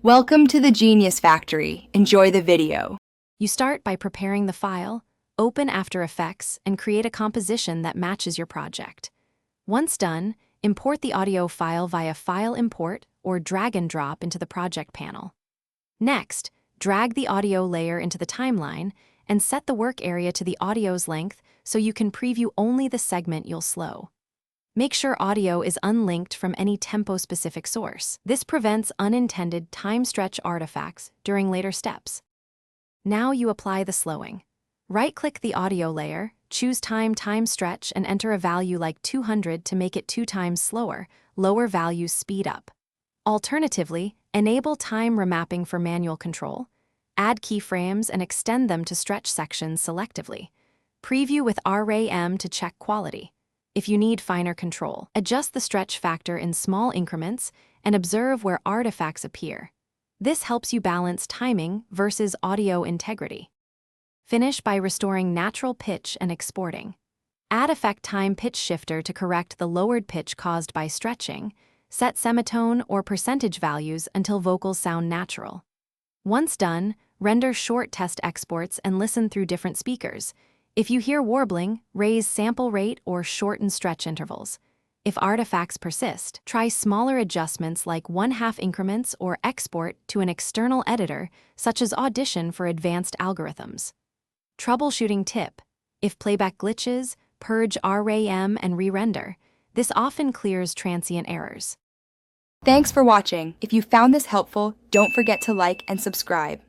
Welcome to the Genius Factory. Enjoy the video. You start by preparing the file, open After Effects, and create a composition that matches your project. Once done, import the audio file via File Import or drag and drop into the project panel. Next, drag the audio layer into the timeline and set the work area to the audio's length so you can preview only the segment you'll slow. Make sure audio is unlinked from any tempo-specific source. This prevents unintended time stretch artifacts during later steps. Now you apply the slowing. Right-click the audio layer, choose time stretch, and enter a value like 200 to make it 2 times slower. Lower values speed up. Alternatively, enable time remapping for manual control. Add keyframes and extend them to stretch sections selectively. Preview with RAM to check quality. If you need finer control, adjust the stretch factor in small increments and observe where artifacts appear. This helps you balance timing versus audio integrity. Finish by restoring natural pitch and exporting. Add effect time pitch shifter to correct the lowered pitch caused by stretching. Set semitone or percentage values until vocals sound natural. Once done, render short test exports and listen through different speakers. If you hear warbling, raise sample rate or shorten stretch intervals. If artifacts persist, try smaller adjustments like 1/2 increments or export to an external editor, such as Audition for advanced algorithms. Troubleshooting tip: if playback glitches, purge RAM and re-render. This often clears transient errors. Thanks for watching. If you found this helpful, don't forget to like and subscribe.